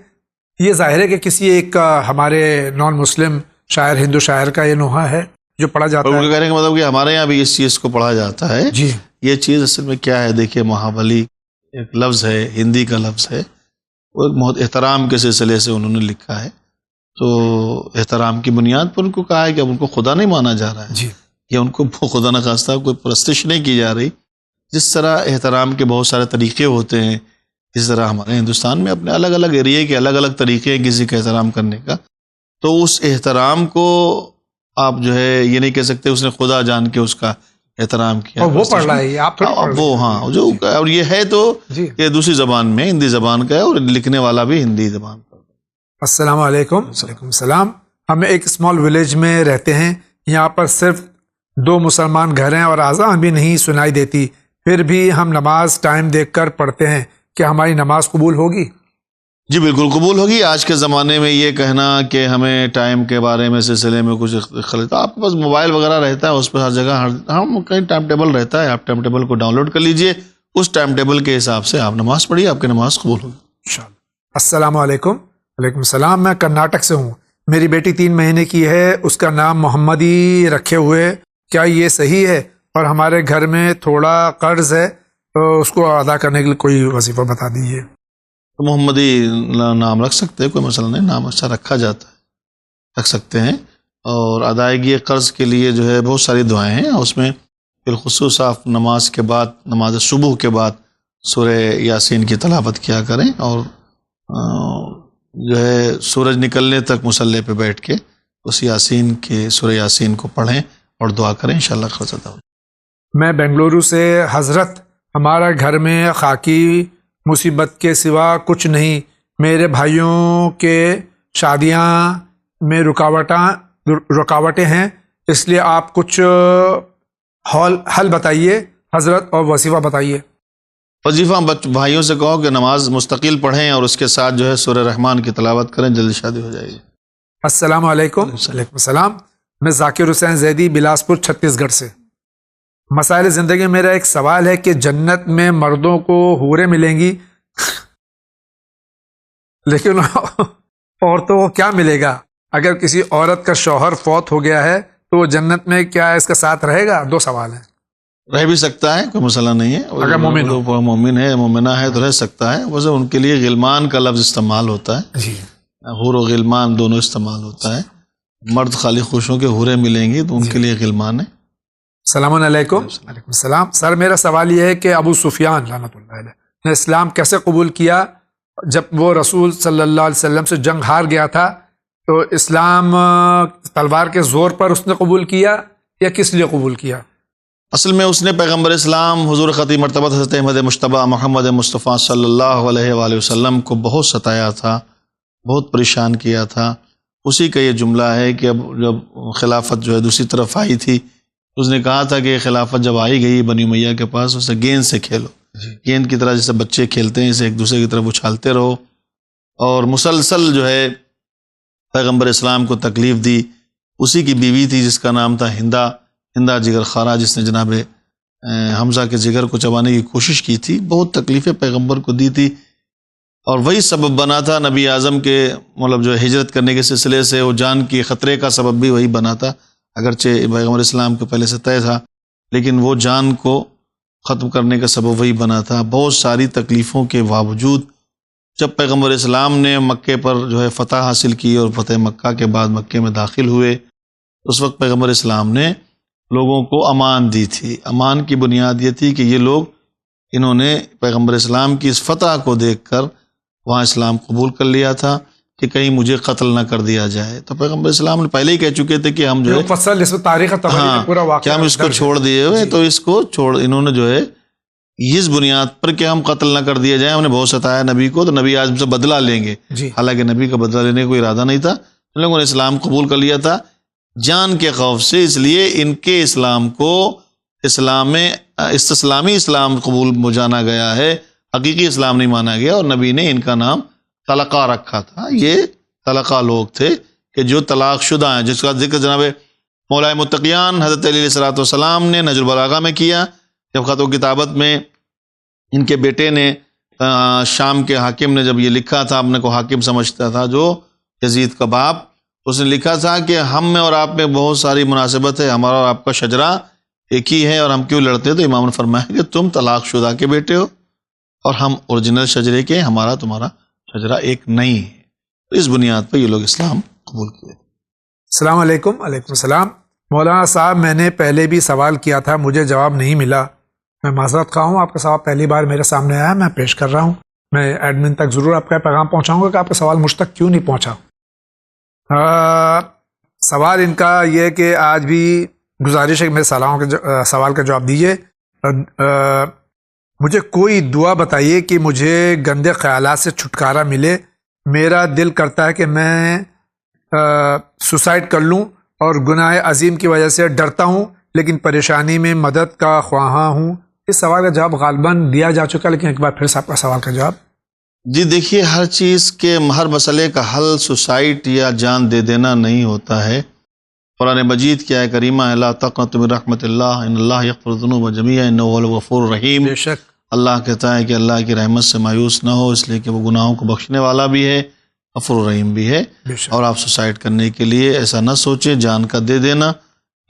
یہ ظاہر ہے کہ کسی ایک ہمارے نان مسلم شاعر، ہندو شاعر کا یہ نوحہ ہے جو پڑھا جاتا ہے. کہنے کا مطلب کہ ہمارے یہاں بھی اس چیز کو پڑھا جاتا ہے. جی. یہ چیز اصل میں کیا ہے؟ دیکھیے مہابلی ایک لفظ ہے، ہندی کا لفظ ہے. وہ ایک بہت احترام کے سلسلے سے انہوں نے لکھا ہے. تو احترام کی بنیاد پر ان کو کہا ہے کہ اب ان کو خدا نہیں مانا جا رہا ہے. جی. یا ان کو خدا نخواستہ کوئی پرستش نہیں کی جا رہی. جس طرح احترام کے بہت سارے طریقے ہوتے ہیں، اس طرح ہمارے ہندوستان میں اپنے الگ الگ ایریے کے الگ الگ طریقے ہیں کسی کا احترام کرنے کا. تو اس احترام کو آپ جو ہے یہ نہیں کہہ سکتے اس نے خدا جان کے اس کا احترام کیا. اور وہ پڑھ رہا ہے آپ وہ ہاں جو اور یہ ہے تو یہ دوسری زبان میں ہندی زبان کا ہے اور لکھنے والا بھی ہندی زبان کا. السلام علیکم. وعلیکم السلام. ہم ایک اسمال ولیج میں رہتے ہیں. یہاں پر صرف 2 مسلمان گھر ہیں اور اذان بھی نہیں سنائی دیتی. پھر بھی ہم نماز ٹائم دیکھ کر پڑھتے ہیں. کیا ہماری نماز قبول ہوگی؟ جی بالکل قبول ہوگی. آج کے زمانے میں یہ کہنا کہ ہمیں ٹائم کے بارے میں سلسلے میں کچھ خلط، آپ کے پاس موبائل وغیرہ رہتا ہے، اس پہ ہر جگہ ہم کہیں ٹائم ٹیبل رہتا ہے. آپ ٹائم ٹیبل کو ڈاؤن لوڈ کر لیجئے، اس ٹائم ٹیبل کے حساب سے آپ نماز پڑھیے، آپ کی نماز قبول ہوگی انشاءاللہ. السلام علیکم. وعلیکم السلام. میں کرناٹک سے ہوں. میری بیٹی 3 مہینے کی ہے. اس کا نام محمدی رکھے ہوئے. کیا یہ صحیح ہے؟ اور ہمارے گھر میں تھوڑا قرض ہے تو اس کو ادا کرنے کے لیے کوئی وظیفہ بتا دیجیے. محمدی نام رکھ سکتے ہیں، کوئی مسئلہ نہیں. نام اچھا رکھا جاتا ہے، رکھ سکتے ہیں. اور ادائیگی قرض کے لیے جو ہے بہت ساری دعائیں ہیں. اس میں بالخصوص آپ نماز کے بعد، نماز صبح کے بعد سورہ یاسین کی تلاوت کیا کریں، اور جو ہے سورج نکلنے تک مصلی پہ بیٹھ کے اس یاسین کے سورہ یاسین کو پڑھیں اور دعا کریں، انشاءاللہ قرض ادا ہوگا. میں بنگلورو سے حضرت. ہمارا گھر میں خاکی مصیبت کے سوا کچھ نہیں. میرے بھائیوں کے شادیاں میں رکاوٹیں ہیں. اس لیے آپ کچھ حل بتائیے حضرت اور وظیفہ بتائیے. وظیفہ بھائیوں سے کہو کہ نماز مستقل پڑھیں اور اس کے ساتھ جو ہے سورہ رحمان کی تلاوت کریں، جلدی شادی ہو جائے گی. السلام علیکم. وعلیکم السلام. میں ذاکر حسین زیدی بلاسپور چھتیس گڑھ سے. مسائل زندگی میں میرا ایک سوال ہے کہ جنت میں مردوں کو حوریں ملیں گی لیکن عورتوں کو کیا ملے گا؟ اگر کسی عورت کا شوہر فوت ہو گیا ہے تو وہ جنت میں کیا اس کا ساتھ رہے گا؟ 2 سوال ہیں. رہ بھی سکتا ہے، کوئی مسئلہ نہیں ہے. اگر مومن ہے مومنہ ہے تو رہ سکتا ہے. ویسے ان کے لیے غلمان کا لفظ استعمال ہوتا ہے، جی، حور و غلمان دونوں استعمال ہوتا ہے. مرد خالی خوشوں کے حوریں ملیں گی تو ان کے لیے غلمان ہے. السلام علیکم. وعلیکم السلام. سر میرا سوال یہ ہے کہ ابو سفیان لعنت اللہ علیہ نے اسلام کیسے قبول کیا؟ جب وہ رسول صلی اللہ علیہ وسلم سے جنگ ہار گیا تھا تو اسلام تلوار کے زور پر اس نے قبول کیا یا کس لیے قبول کیا؟ اصل میں اس نے پیغمبر اسلام حضور خطیب مرتبہ حضرت احمد مجتبیٰ محمد مصطفیٰ صلی اللہ علیہ وآلہ وسلم کو بہت ستایا تھا، بہت پریشان کیا تھا. اسی کا یہ جملہ ہے کہ اب جب خلافت جو ہے دوسری طرف آئی تھی، اس نے کہا تھا کہ خلافت جب آئی گئی بنی امیہ کے پاس، اسے گیند سے کھیلو، گیند کی طرح جیسے بچے کھیلتے ہیں اسے ایک دوسرے کی طرف اچھالتے رہو. اور مسلسل جو ہے پیغمبر اسلام کو تکلیف دی. اسی کی بیوی تھی جس کا نام تھا ہندہ جگر خارا، جس نے جناب حمزہ کے جگر کو چبانے کی کوشش کی تھی. بہت تکلیفیں پیغمبر کو دی تھی اور وہی سبب بنا تھا نبی اعظم کے مطلب جو ہجرت کرنے کے سلسلے سے، وہ جان کی خطرے کا سبب بھی وہی بنا تھا. اگرچہ پیغمبر اسلام کے پہلے سے طے تھا لیکن وہ جان کو ختم کرنے کا سبب وہی بنا تھا. بہت ساری تکلیفوں کے باوجود جب پیغمبر اسلام نے مکے پر جو ہے فتح حاصل کی اور فتح مکہ کے بعد مکے میں داخل ہوئے، اس وقت پیغمبر اسلام نے لوگوں کو امان دی تھی. امان کی بنیاد یہ تھی کہ یہ لوگ انہوں نے پیغمبر اسلام کی اس فتح کو دیکھ کر وہاں اسلام قبول کر لیا تھا کہ کہیں مجھے قتل نہ کر دیا جائے. تو پیغمبر اسلام نے پہلے ہی کہہ چکے تھے کہ ہم جو ہے تاریخ پورا واقعہ کیا ہم اس کو چھوڑ دیے ہوئے، تو اس کو انہوں نے جو ہے اس بنیاد پر کہ ہم قتل نہ کر دیا جائے، ہم نے بہت ستایا نبی کو تو نبی آج سے بدلہ لیں گے. حالانکہ نبی کا بدلہ لینے کا کوئی ارادہ نہیں تھا. ان لوگوں نے اسلام قبول کر لیا تھا جان کے خوف سے، اس لیے ان کے اسلام کو استسلامی اسلام قبول جانا گیا ہے، حقیقی اسلام نہیں مانا گیا. اور نبی نے ان کا نام طلقہ رکھا تھا. یہ طلقہ لوگ تھے کہ جو طلاق شدہ ہیں، جس کا ذکر جناب مولا متقیان حضرت علی علیہ السلام نے نہج البلاغہ میں کیا. جب خط و کتابت میں ان کے بیٹے نے شام کے حاکم نے جب یہ لکھا تھا، اپنے کو حاکم سمجھتا تھا جو یزید کا باپ، اس نے لکھا تھا کہ ہم میں اور آپ میں بہت ساری مناسبت ہے، ہمارا اور آپ کا شجرہ ایک ہی ہے اور ہم کیوں لڑتے؟ تو امام نے فرمایا کہ تم طلاق شدہ کے بیٹے ہو اور ہم اوریجنل شجرے کے، ہمارا تمہارا شجرہ ایک نہیں ہے. تو اس بنیاد پر یہ لوگ اسلام قبول کیے. السلام علیکم. وعلیکم السلام. مولانا صاحب میں نے پہلے بھی سوال کیا تھا، مجھے جواب نہیں ملا. میں معذرت خواہ ہوں، آپ کا سوال پہلی بار میرے سامنے آیا، میں پیش کر رہا ہوں. میں ایڈمن تک ضرور آپ کا پیغام پہنچاؤں گا کہ آپ کا سوال مجھ تک کیوں نہیں پہنچا. سوال ان کا یہ کہ آج بھی گزارش ہے کہ میرے سوال کا جواب دیجیے. مجھے کوئی دعا بتائیے کہ مجھے گندے خیالات سے چھٹکارا ملے. میرا دل کرتا ہے کہ میں سوسائڈ کر لوں اور گناہ عظیم کی وجہ سے ڈرتا ہوں، لیکن پریشانی میں مدد کا خواہاں ہوں. اس سوال کا جواب غالباً دیا جا چکا، لیکن ایک بار پھر سے آپ کا سوال کا جواب. جی دیکھیے، ہر چیز کے ہر مسئلے کا حل سوسائٹ یا جان دے دینا نہیں ہوتا ہے. قرآن مجید کی آیت کریمہ ہے لا تقنطوا من رحمت اللہ ان اللہ یغفر الذنوب جميعا انہ هو الغفور الرحیم. بے شک اللہ کہتا ہے کہ اللہ کی رحمت سے مایوس نہ ہو، اس لیے کہ وہ گناہوں کو بخشنے والا بھی ہے، غفور الرحیم بھی ہے. اور آپ سوسائڈ کرنے کے لیے ایسا نہ سوچیں، جان کا دے دینا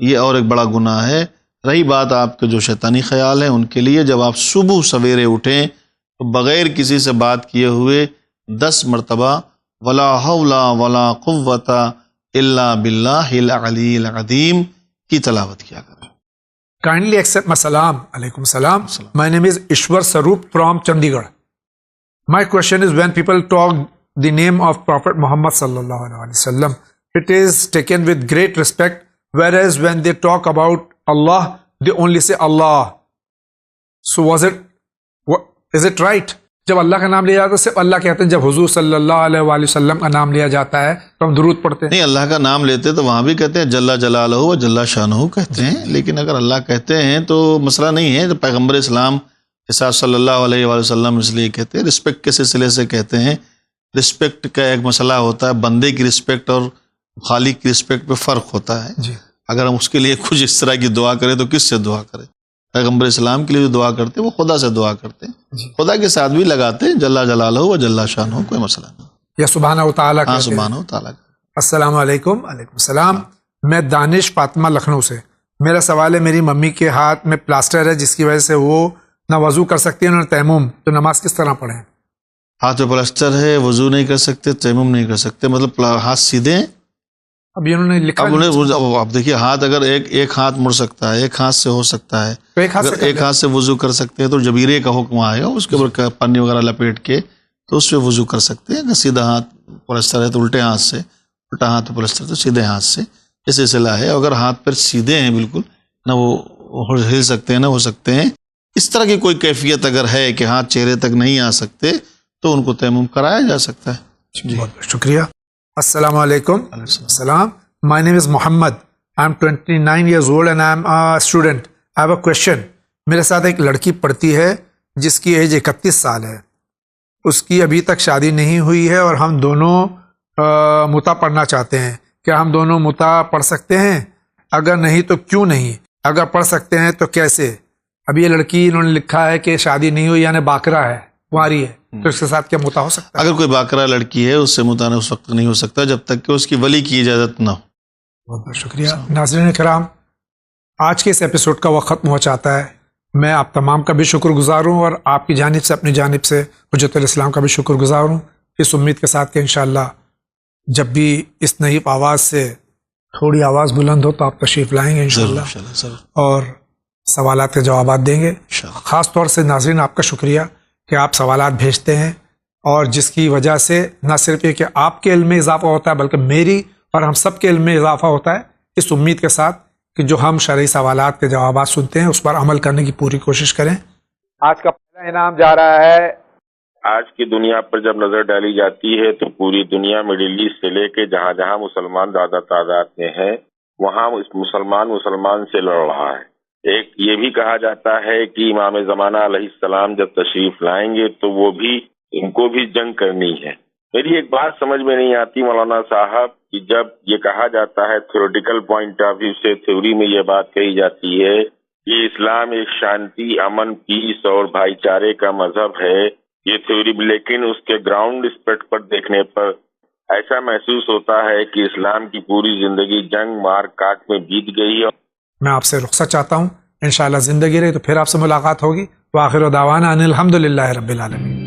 یہ اور ایک بڑا گناہ ہے. رہی بات آپ کے جو شیطانی خیال ہیں، ان کے لیے جب آپ صبح سویرے اٹھیں تو بغیر کسی سے بات کیے ہوئے 10 مرتبہ ولا حول ولا قوت الا باللہ العلی العظیم کی تلاوت کیا کریں. Kindly accept my salam. Alaikum salam. My name is Ishwar Sarup from Chandigarh. My question is, when people talk the name of Prophet Muhammad sallallahu alaihi wasallam, it is taken with great respect, whereas when they talk about Allah, they only say Allah. So is it right? جب اللہ کا نام لیا جاتا ہے صرف اللہ کہتے ہیں، جب حضور صلی اللہ علیہ وآلہ وسلم کا نام لیا جاتا ہے تو ہم درود پڑھتے ہیں؟ نہیں، اللہ کا نام لیتے تو وہاں بھی کہتے ہیں جل جلالہ و جل شانہ کہتے ہیں، لیکن اگر اللہ کہتے ہیں تو مسئلہ نہیں ہے. تو پیغمبر اسلام کے ساتھ صلی اللہ علیہ وآلہ وسلم اس لیے کہتے ہیں، رسپیکٹ کے سلسلے سے کہتے ہیں. رسپیکٹ کا ایک مسئلہ ہوتا ہے، بندے کی رسپیکٹ اور خالق کی رسپیکٹ پہ فرق ہوتا ہے. جی. اگر ہم اس کے لیے کچھ اس طرح کی دعا کریں تو کس سے دعا کریں؟ پیغمبر اسلام کے لیے جو دعا کرتے ہیں وہ خدا سے دعا کرتے ہیں، جی. خدا کے ساتھ بھی لگاتے ہیں جل جلالہ و جل شانہ، کوئی مسئلہ نہیں. یا سبحانہ و تعالیٰ ہاں کہتے ہیں. سبحانہ و تعالیٰ. السلام علیکم. وعلیکم السلام. میں دانش فاطمہ لکھنؤ سے. میرا سوال ہے، میری ممی کے ہاتھ میں پلاسٹر ہے جس کی وجہ سے وہ نہ وضو کر سکتی ہیں نہ تیمم، تو نماز کس طرح پڑھیں؟ ہاتھ میں پلسٹر ہے، وضو نہیں کر سکتے، تیمم نہیں کر سکتے، مطلب ہاتھ سیدھے ہیں. اب انہوں نے لکھا اب انہیں اب دیکھیے، ہاتھ اگر ایک ہاتھ مڑ سکتا ہے، ایک ہاتھ سے ہو سکتا ہے. تو ایک ہاتھ اگر سے ایک ہاتھ سے وضو کر سکتے ہیں تو جبیرے کا حکم آئے گا، اس کے اوپر پنی وغیرہ لپیٹ کے تو اس پہ وضو کر سکتے ہیں. اگر سیدھا ہاتھ پلسٹر ہے تو الٹے ہاتھ سے، الٹا ہاتھ پلسٹر تو سیدھے ہاتھ سے، یہ سلسلہ ہے. اگر ہاتھ پیر سیدھے ہیں بالکل، نہ وہ ہل سکتے ہیں نہ ہو سکتے ہیں، اس طرح کی کوئی کیفیت اگر ہے کہ ہاتھ چہرے تک نہیں آ سکتے تو ان کو تیمم کرایا جا سکتا ہے. بہت بہت شکریہ. السلام علیکم. السلام. My name is Muhammad. I'm 29 years old and I'm a student. I have a question. میرے ساتھ ایک لڑکی پڑھتی ہے جس کی ایج 31 سال ہے. اس کی ابھی تک شادی نہیں ہوئی ہے اور ہم دونوں متا پڑھنا چاہتے ہیں. کیا ہم دونوں متا پڑھ سکتے ہیں؟ اگر نہیں تو کیوں نہیں؟ اگر پڑھ سکتے ہیں تو کیسے؟ ابھی یہ لڑکی انہوں نے لکھا ہے کہ شادی نہیں ہوئی، یعنی باکرہ ہے، کنواری ہے، تو اس کے ساتھ کیا متا ہو سکتا ہے؟ اگر کوئی باکرہ لڑکی ہے اس سے متا اس وقت نہیں ہو سکتا جب تک کہ اس کی ولی کی اجازت نہ ہو. بہت بہت شکریہ. ناظرین کرام، آج کے اس ایپیسوڈ کا وقت ختم ہو چاہتا ہے. میں آپ تمام کا بھی شکر گزار ہوں اور آپ کی جانب سے، اپنی جانب سے حجت الاسلام کا بھی شکر گزار ہوں، اس امید کے ساتھ کہ انشاءاللہ جب بھی اس نئی آواز سے تھوڑی آواز بلند ہو تو آپ تشریف لائیں گے انشاءاللہ اور سوالات کے جوابات دیں گے. خاص طور سے ناظرین آپ کا شکریہ کہ آپ سوالات بھیجتے ہیں، اور جس کی وجہ سے نہ صرف یہ کہ آپ کے علم میں اضافہ ہوتا ہے بلکہ میری اور ہم سب کے علم میں اضافہ ہوتا ہے، اس امید کے ساتھ کہ جو ہم شرعی سوالات کے جوابات سنتے ہیں اس پر عمل کرنے کی پوری کوشش کریں. آج کا پہلا انعام جا رہا ہے. آج کی دنیا پر جب نظر ڈالی جاتی ہے تو پوری دنیا مڈل ایسٹ سے لے کے جہاں جہاں مسلمان زیادہ تعداد میں ہیں وہاں مسلمان سے لڑ رہا ہے. ایک یہ بھی کہا جاتا ہے کہ امام زمانہ علیہ السلام جب تشریف لائیں گے تو وہ بھی ان کو بھی جنگ کرنی ہے. میری ایک بات سمجھ میں نہیں آتی مولانا صاحب کہ جب یہ کہا جاتا ہے تھیوریٹیکل پوائنٹ آف ویو سے، تھیوری میں یہ بات کہی جاتی ہے کہ اسلام ایک شانتی، امن، پیس اور بھائی چارے کا مذہب ہے، یہ تھیوری، لیکن اس کے گراؤنڈ اسپیکٹ پر دیکھنے پر ایسا محسوس ہوتا ہے کہ اسلام کی پوری زندگی جنگ مار کاٹ میں بیت گئی ہے. میں آپ سے رخصت چاہتا ہوں، انشاءاللہ زندگی رہی تو پھر آپ سے ملاقات ہوگی. وآخر دعوانا ان الحمدللہ رب العالمین.